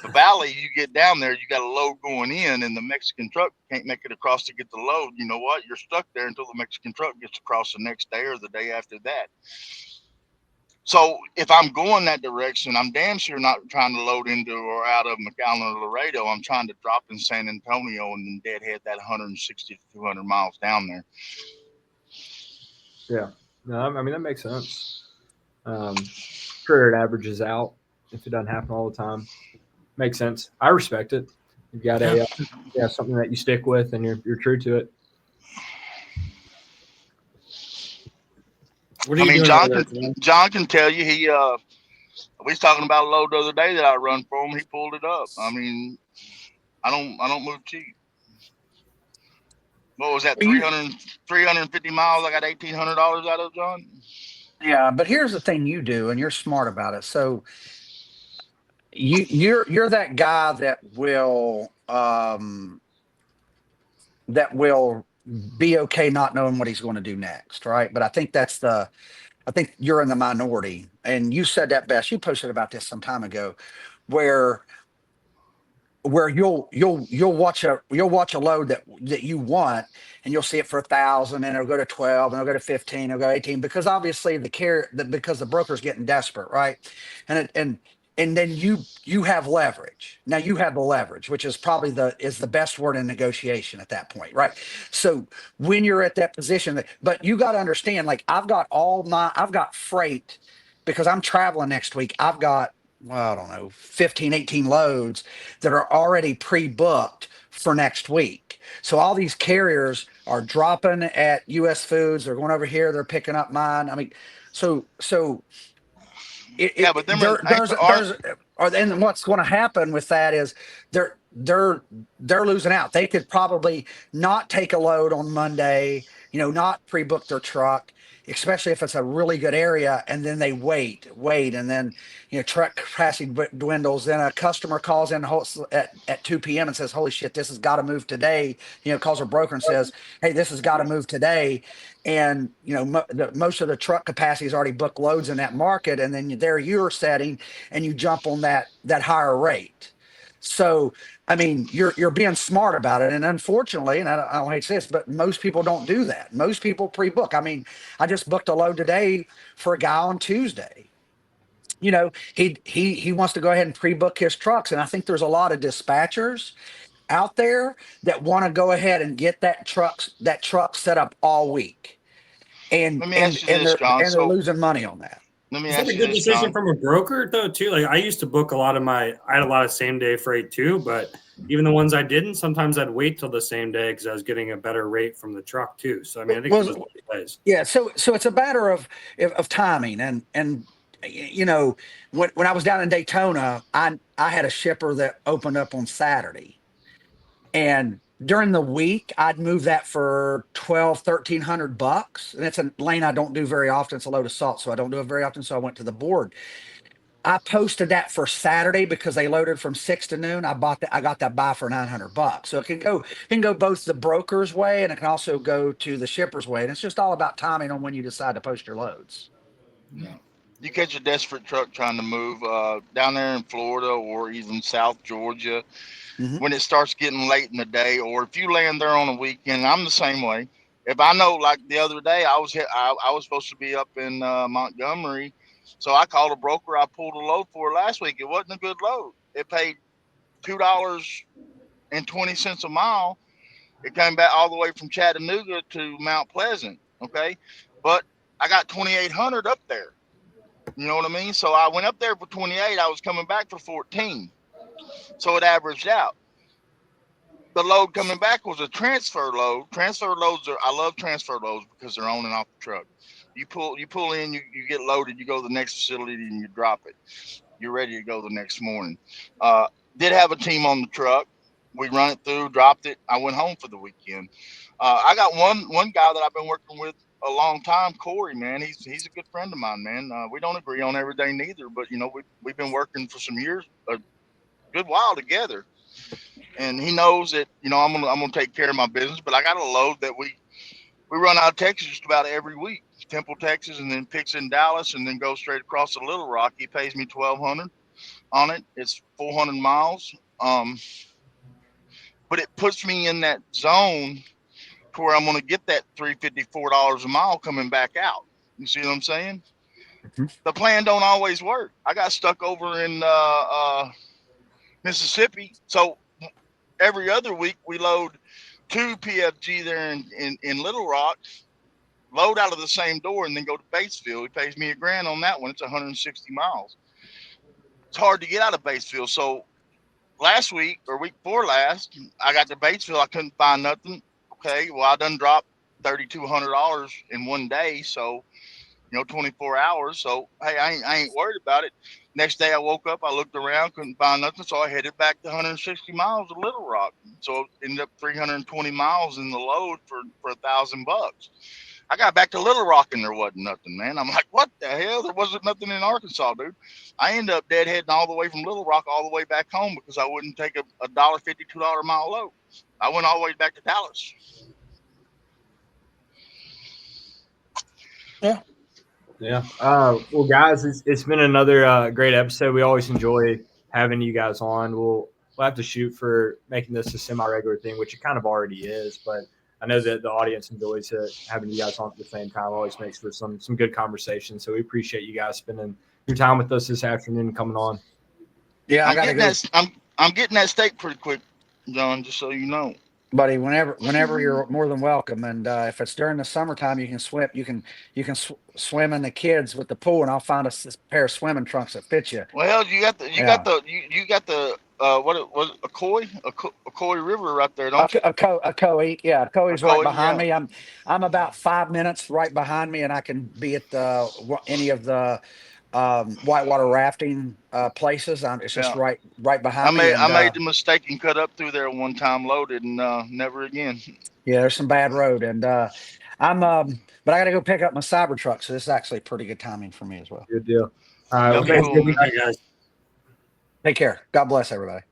[SPEAKER 4] The valley, you get down there, you got a load going in, and the Mexican truck can't make it across to get the load. You know what? You're stuck there until the Mexican truck gets across the next day or the day after that. So if I'm going that direction, I'm damn sure not trying to load into or out of McAllen or Laredo. I'm trying to drop in San Antonio and then deadhead that 160 to 200 miles down there.
[SPEAKER 3] Yeah. No, I mean, that makes sense. Sure, it averages out if it doesn't happen all the time. Makes sense. I respect it. You've got something that you stick with and you're true to it.
[SPEAKER 4] John can tell you we was talking about a load the other day that I run for him. He pulled it up. I mean, I don't move cheap. What was that? 350 miles. I got $1,800 out of, John.
[SPEAKER 5] Yeah, but here's the thing you do, and you're smart about it. So you're that guy that will be okay not knowing what he's going to do next, right? But I think I think you're in the minority, and you said that best. You posted about this some time ago, where you'll watch a load that you want, and you'll see it for 1,000, and it'll go to 12, and it'll go to 15, it'll go 18, because obviously because the broker's getting desperate, right? And then you have leverage. Now you have the leverage, which is probably the best word in negotiation at that point, right? So when you're at that position, but you got to understand, like I've got freight because I'm traveling next week. I've got, well, I don't know, 15, 18 loads that are already pre-booked for next week. So all these carriers are dropping at US Foods. They're going over here. They're picking up mine. I mean, so but then what's going to happen with that is they're losing out. They could probably not take a load on Monday, not pre-book their truck, especially if it's a really good area, and then they wait, and then truck capacity dwindles. Then a customer calls in at 2 p.m. and says, "Holy shit, this has got to move today." Calls a broker and says, "Hey, this has got to move today," and most of the truck capacity is already booked loads in that market, and then there you're setting, and you jump on that higher rate. So, I mean, you're being smart about it, and unfortunately, and I don't hate to say this, but most people don't do that. Most people pre-book. I mean, I just booked a load today for a guy on Tuesday. He wants to go ahead and pre-book his trucks, and I think there's a lot of dispatchers out there that want to go ahead and get that truck set up all week, and
[SPEAKER 4] Let me
[SPEAKER 5] and
[SPEAKER 4] ask you
[SPEAKER 5] and
[SPEAKER 4] this,
[SPEAKER 5] they're
[SPEAKER 4] John.
[SPEAKER 5] and they're losing money on that.
[SPEAKER 4] Let me
[SPEAKER 2] Is that
[SPEAKER 4] ask
[SPEAKER 2] a
[SPEAKER 4] you
[SPEAKER 2] good
[SPEAKER 4] this,
[SPEAKER 2] decision
[SPEAKER 4] John.
[SPEAKER 2] from a broker though too? Like I used to book a lot of I had a lot of same day freight too, but even the ones I didn't, sometimes I'd wait till the same day because I was getting a better rate from the truck too. So I mean, I think it was both ways.
[SPEAKER 5] Yeah, so it's a matter of timing, and when I was down in Daytona, I had a shipper that opened up on Saturday, and during the week I'd move that for $1,200-1,300, and it's a lane I don't do very often. It's a load of salt, so I don't do it very often. So I went to the board. I posted that for Saturday because they loaded from 6 to noon. I got that buy for $900. So it can go both the broker's way, and it can also go to the shipper's way. And it's just all about timing on when you decide to post your loads.
[SPEAKER 4] Yeah. You catch a desperate truck trying to move down there in Florida or even South Georgia
[SPEAKER 5] Mhm.
[SPEAKER 4] when it starts getting late in the day, or if you land there on a weekend. I'm the same way. If I know, like the other day, I was supposed to be up in Montgomery, so I called a broker. I pulled a load for it last week. It wasn't a good load. It paid $2.20 a mile. It came back all the way from Chattanooga to Mount Pleasant. Okay, but I got 2,800 up there. You know what I mean? So I went up there for 28. I was coming back for 14. So it averaged out. The load coming back was a transfer load. Transfer loads I love transfer loads because they're on and off the truck. You pull in, you get loaded, you go to the next facility and you drop it. You're ready to go the next morning. Did have a team on the truck. We run it through, dropped it. I went home for the weekend. I got one guy that I've been working with a long time, Corey. Man, he's a good friend of mine. Man, we don't agree on everything neither, but we've been working for some years, a good while together, and he knows that I'm gonna take care of my business. But I got a load that we run out of Texas just about every week. Temple, Texas, and then picks in Dallas, and then goes straight across to Little Rock. He pays me $1,200 on it. It's 400 miles. But it puts me in that zone to where I'm going to get that $354 a mile coming back out. You see what I'm saying?
[SPEAKER 5] Mhm.
[SPEAKER 4] The plan don't always work. I got stuck over in Mississippi, so every other week we load 2 PFG there in Little Rock, load out of the same door, and then go to Batesville. He pays me $1,000 on that one. It's 160 miles. It's hard to get out of Batesville. So last week or week before last, I got to Batesville. I couldn't find nothing. Okay, well I done dropped $3,200 in one day. So 24 hours. So hey, I ain't worried about it. Next day I woke up, I looked around, couldn't find nothing, so I headed back to 160 miles to Little Rock. So it ended up 320 miles in the load for $1,000. I got back to Little Rock and there wasn't nothing, man. I'm like, what the hell? There wasn't nothing in Arkansas, dude. I ended up deadheading all the way from Little Rock all the way back home because I wouldn't take a $1.50, $2 a mile load. I went all the way back to Dallas.
[SPEAKER 5] Yeah.
[SPEAKER 3] Yeah. Well, guys, it's been another great episode. We always enjoy having you guys on. We'll have to shoot for making this a semi-regular thing, which it kind of already is. But I know that the audience enjoys it. Having you guys on at the same time always makes for some good conversation. So we appreciate you guys spending your time with us this afternoon and coming on.
[SPEAKER 5] Yeah, I
[SPEAKER 4] I'm
[SPEAKER 5] gotta
[SPEAKER 4] getting
[SPEAKER 5] go,
[SPEAKER 4] that. I'm getting that steak pretty quick, John. Just so you know.
[SPEAKER 5] buddy. Whenever you're more than welcome. And if it's during the summertime, you can swim. You can swim in the kids with the pool, and I'll find pair of swimming trunks that fit you.
[SPEAKER 4] Well, you got the
[SPEAKER 5] Yeah.
[SPEAKER 4] what it was, a Koi River right there, don't you?
[SPEAKER 5] A Coe, yeah,
[SPEAKER 4] A
[SPEAKER 5] Coe's right
[SPEAKER 4] Koi,
[SPEAKER 5] behind
[SPEAKER 4] yeah,
[SPEAKER 5] me. I'm about 5 minutes right behind me, and I can be at any of the whitewater rafting places. It's just
[SPEAKER 4] yeah.
[SPEAKER 5] right behind me,
[SPEAKER 4] I
[SPEAKER 5] and
[SPEAKER 4] made the mistake and cut up through there one time loaded and never again.
[SPEAKER 5] yeah, there's some bad road, and But I got to go pick up my Cybertruck, so this is actually pretty good timing for me as well.
[SPEAKER 3] Good deal. All right.
[SPEAKER 4] Okay,
[SPEAKER 3] Well,
[SPEAKER 4] cool, man.
[SPEAKER 2] Hey, guys.
[SPEAKER 5] Take care. God bless everybody.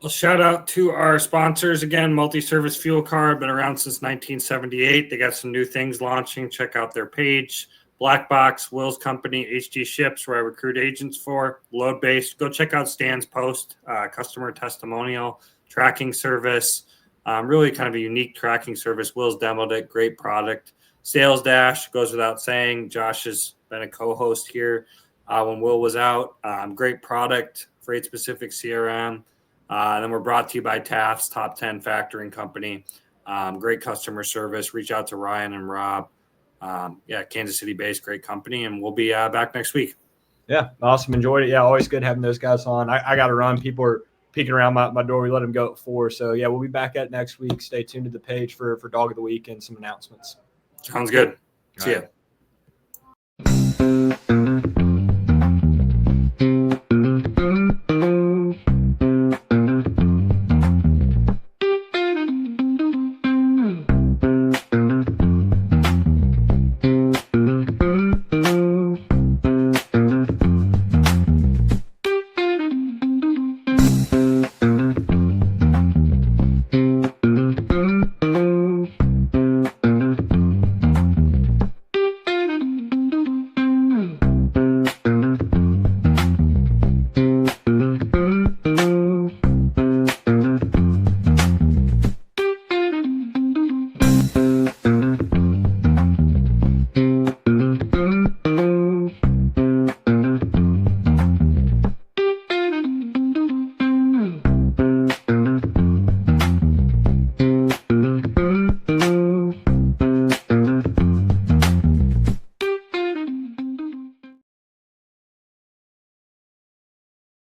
[SPEAKER 2] Well, shout out to our sponsors again. Multi-Service Fuel Card, been around since 1978. They got some new things launching. Check out their page. Black Box, Will's company, HD Ships, where I recruit agents for. Load Based. Go check out Stan's post, customer testimonial, tracking service. Really kind of a unique tracking service. Will's demoed it. Great product. Sales Dash, goes without saying. Josh has been a co-host here when Will was out. Great product, freight specific CRM. And then we're brought to you by Taft's Top 10 Factoring Company. Great customer service. Reach out to Ryan and Rob. Kansas City based, great company. And we'll be back next week.
[SPEAKER 3] Yeah, awesome. Enjoyed it. Yeah, always good having those guys on. I got to run. People are peeking around my door. We let them go at 4. So, yeah, we'll be back at next week. Stay tuned to the page for Dog of the Week and some announcements.
[SPEAKER 2] Sounds good. See ya.